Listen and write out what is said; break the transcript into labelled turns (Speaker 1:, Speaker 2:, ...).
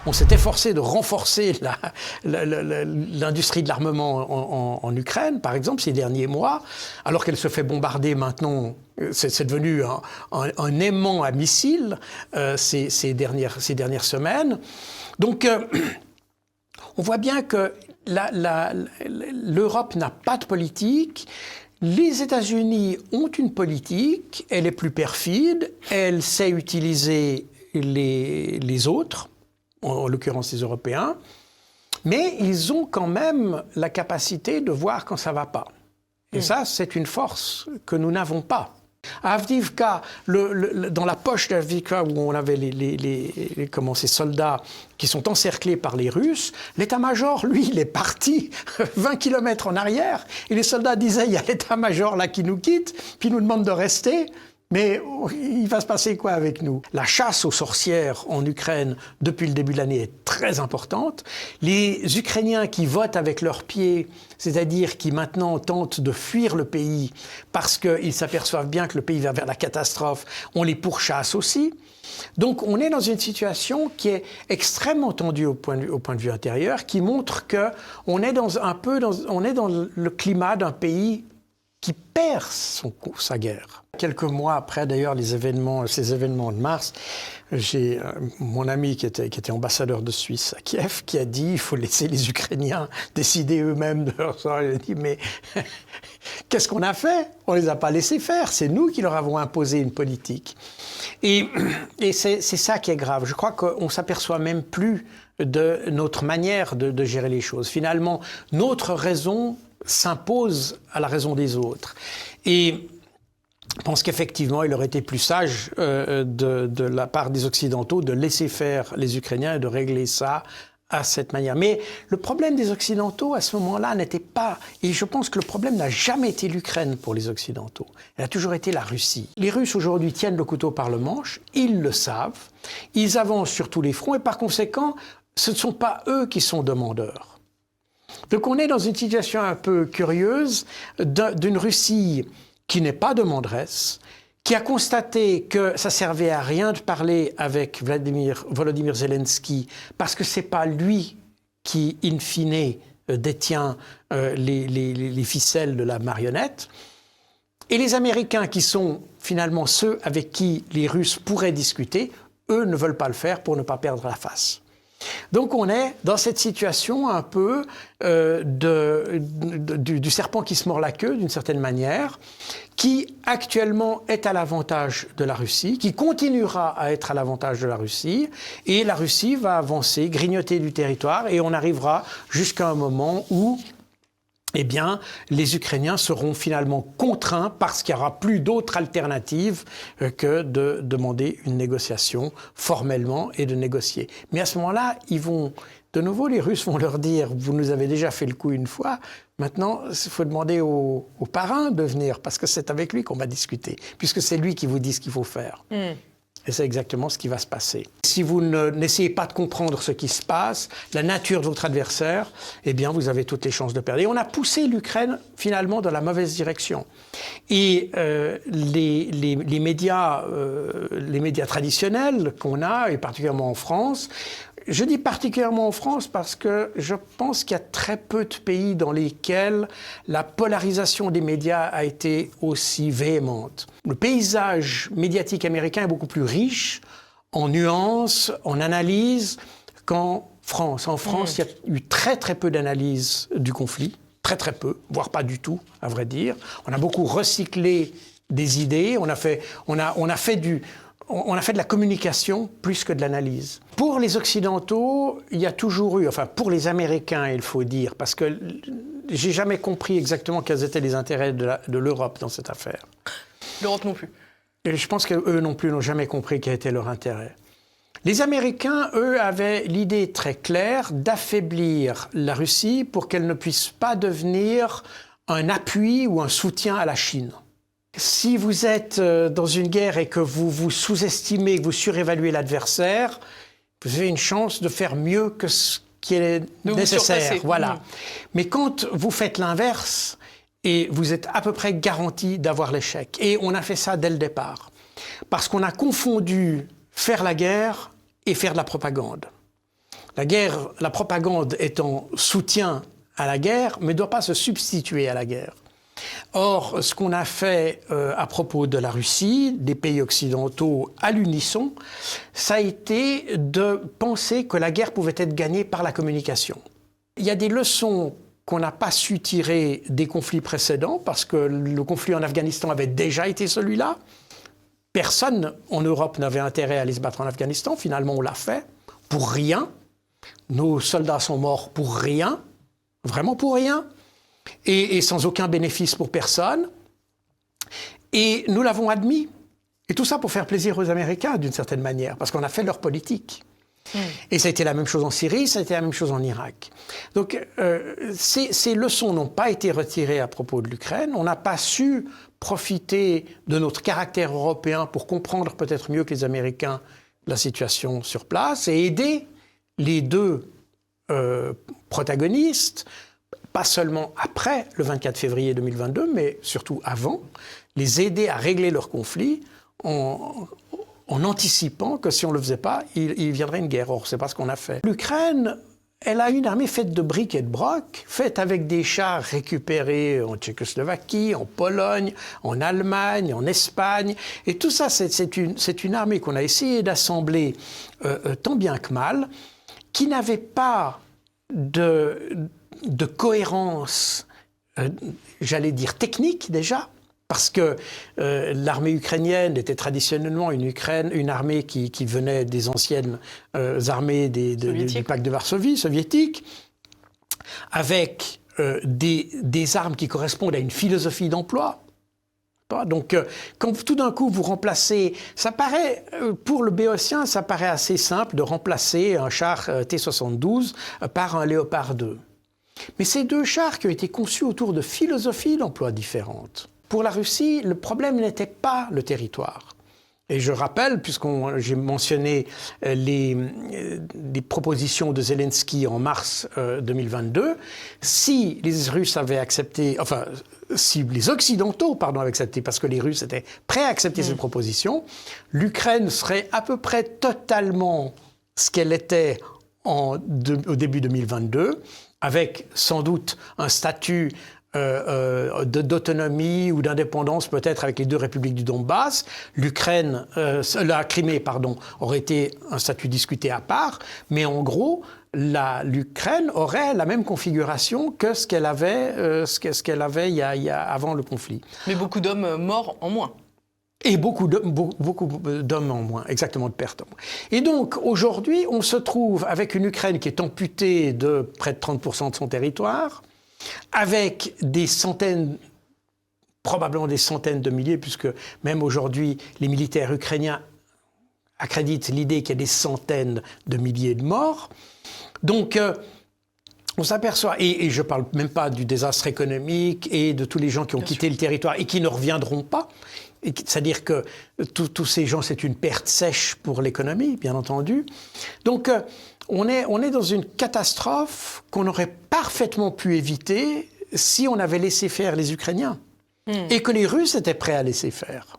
Speaker 1: On s'est efforcé de renforcer l'industrie de l'armement en Ukraine, par exemple, ces derniers mois, alors qu'elle se fait bombarder maintenant. C'est devenu un aimant à missiles ces dernières semaines. Donc, on voit bien que l'Europe n'a pas de politique. Les États-Unis ont une politique, elle est plus perfide, elle sait utiliser les autres, en l'occurrence les Européens, mais ils ont quand même la capacité de voir quand ça ne va pas. Et ça, c'est une force que nous n'avons pas. À Avdiivka, dans la poche d'Avdiivka où on avait ces soldats qui sont encerclés par les Russes, l'état-major, lui, il est parti 20 km en arrière et les soldats disaient « il y a l'état-major là qui nous quitte, puis nous demande de rester ». Mais il va se passer quoi avec nous? La chasse aux sorcières en Ukraine depuis le début de l'année est très importante. Les Ukrainiens qui votent avec leurs pieds, c'est-à-dire qui maintenant tentent de fuir le pays parce qu'ils s'aperçoivent bien que le pays va vers la catastrophe, on les pourchasse aussi. Donc on est dans une situation qui est extrêmement tendue au point de vue intérieur, qui montre qu'on est dans le climat d'un pays qui perd sa guerre. Quelques mois après, d'ailleurs, ces événements de mars, j'ai mon ami qui était ambassadeur de Suisse à Kiev qui a dit il faut laisser les Ukrainiens décider eux-mêmes de leur sort. Il a dit mais qu'est-ce qu'on a fait? On les a pas laissés faire. C'est nous qui leur avons imposé une politique. Et c'est ça qui est grave. Je crois qu'on s'aperçoit même plus de notre manière de gérer les choses. Finalement, notre raison s'impose à la raison des autres. Et je pense qu'effectivement, il aurait été plus sage de la part des Occidentaux de laisser faire les Ukrainiens et de régler ça à cette manière. Mais le problème des Occidentaux, à ce moment-là, n'était pas... Et je pense que le problème n'a jamais été l'Ukraine pour les Occidentaux. Elle a toujours été la Russie. Les Russes, aujourd'hui, tiennent le couteau par le manche. Ils le savent. Ils avancent sur tous les fronts. Et par conséquent, ce ne sont pas eux qui sont demandeurs. Donc on est dans une situation un peu curieuse d'une Russie qui n'est pas demanderesse, qui a constaté que ça servait à rien de parler avec Volodymyr Zelensky parce que c'est pas lui qui, in fine, détient les ficelles de la marionnette. Et les Américains, qui sont finalement ceux avec qui les Russes pourraient discuter, eux ne veulent pas le faire pour ne pas perdre la face. Donc on est dans cette situation un peu du serpent qui se mord la queue d'une certaine manière, qui actuellement est à l'avantage de la Russie, qui continuera à être à l'avantage de la Russie, et la Russie va avancer, grignoter du territoire, et on arrivera jusqu'à un moment où eh bien, les Ukrainiens seront finalement contraints parce qu'il n'y aura plus d'autre alternative que de demander une négociation formellement et de négocier. Mais à ce moment-là, de nouveau, les Russes vont leur dire « vous nous avez déjà fait le coup une fois, maintenant il faut demander au parrain de venir parce que c'est avec lui qu'on va discuter, puisque c'est lui qui vous dit ce qu'il faut faire ». Et c'est exactement ce qui va se passer. Si vous n'essayez pas de comprendre ce qui se passe, la nature de votre adversaire, eh bien, vous avez toutes les chances de perdre. Et on a poussé l'Ukraine, finalement, dans la mauvaise direction. Et les médias traditionnels qu'on a, et particulièrement en France, je dis particulièrement en France parce que je pense qu'il y a très peu de pays dans lesquels la polarisation des médias a été aussi véhémente. Le paysage médiatique américain est beaucoup plus riche en nuances, en analyses qu'en France. En France, il y a eu très très peu d'analyse du conflit, très très peu, voire pas du tout, à vrai dire. On a beaucoup recyclé des idées, on a fait de la communication plus que de l'analyse. Pour les Occidentaux, il y a toujours eu, enfin pour les Américains, il faut dire, parce que j'ai jamais compris exactement quels étaient les intérêts de l'Europe dans cette affaire.
Speaker 2: L'Europe non plus.
Speaker 1: Et je pense qu'eux non plus n'ont jamais compris quel était leur intérêt. Les Américains, eux, avaient l'idée très claire d'affaiblir la Russie pour qu'elle ne puisse pas devenir un appui ou un soutien à la Chine. Si vous êtes dans une guerre et que vous vous sous-estimez, que vous surévaluez l'adversaire, vous avez une chance de faire mieux que ce qui est nécessaire. Voilà. Mais quand vous faites l'inverse, et vous êtes à peu près garanti d'avoir l'échec. Et on a fait ça dès le départ. Parce qu'on a confondu faire la guerre et faire de la propagande. La propagande est en soutien à la guerre, mais ne doit pas se substituer à la guerre. Or, ce qu'on a fait à propos de la Russie, des pays occidentaux à l'unisson, ça a été de penser que la guerre pouvait être gagnée par la communication. Il y a des leçons qu'on n'a pas su tirer des conflits précédents, parce que le conflit en Afghanistan avait déjà été celui-là. Personne en Europe n'avait intérêt à aller se battre en Afghanistan. Finalement, on l'a fait pour rien. Nos soldats sont morts pour rien, vraiment pour rien. Et sans aucun bénéfice pour personne. Et nous l'avons admis. Et tout ça pour faire plaisir aux Américains, d'une certaine manière, parce qu'on a fait leur politique. Et ça a été la même chose en Syrie, ça a été la même chose en Irak. Donc, ces leçons n'ont pas été retirées à propos de l'Ukraine. On n'a pas su profiter de notre caractère européen pour comprendre peut-être mieux que les Américains la situation sur place et aider les deux protagonistes, pas seulement après le 24 février 2022, mais surtout avant, les aider à régler leur conflit en anticipant que si on ne le faisait pas, il viendrait une guerre. Or, ce n'est pas ce qu'on a fait. L'Ukraine, elle a une armée faite de briques et de broc, faite avec des chars récupérés en Tchécoslovaquie, en Pologne, en Allemagne, en Espagne. Et tout ça, c'est une armée qu'on a essayé d'assembler tant bien que mal, qui n'avait pas de cohérence, j'allais dire technique déjà, parce que l'armée ukrainienne était traditionnellement une armée qui venait des anciennes armées du pacte de Varsovie, soviétique, avec des armes qui correspondent à une philosophie d'emploi. Donc, quand tout d'un coup vous remplacez, ça paraît, pour le béotien, ça paraît assez simple de remplacer un char T-72 par un Léopard 2. Mais ces deux chars qui ont été conçus autour de philosophies d'emploi différentes. Pour la Russie, le problème n'était pas le territoire. Et je rappelle, j'ai mentionné les propositions de Zelensky en mars 2022, si les Russes avaient accepté, enfin, si les Occidentaux, avaient accepté, parce que les Russes étaient prêts à accepter ces propositions, l'Ukraine serait à peu près totalement ce qu'elle était au début 2022, avec sans doute un statut d'autonomie ou d'indépendance peut-être avec les deux républiques du Donbass. La Crimée, aurait été un statut discuté à part, mais en gros, l'Ukraine aurait la même configuration que ce qu'elle avait, avant le conflit.
Speaker 2: Mais beaucoup d'hommes morts en moins.
Speaker 1: Et beaucoup d'hommes en moins, exactement, de pertes en moins. Et donc, aujourd'hui, on se trouve avec une Ukraine qui est amputée de près de 30% de son territoire, avec probablement des centaines de milliers, puisque même aujourd'hui, les militaires ukrainiens accréditent l'idée qu'il y a des centaines de milliers de morts. Donc, on s'aperçoit, et je ne parle même pas du désastre économique et de tous les gens qui ont quitté le territoire et qui ne reviendront pas. C'est-à-dire que tous ces gens, c'est une perte sèche pour l'économie, bien entendu. Donc, on est dans une catastrophe qu'on aurait parfaitement pu éviter si on avait laissé faire les Ukrainiens et que les Russes étaient prêts à laisser faire.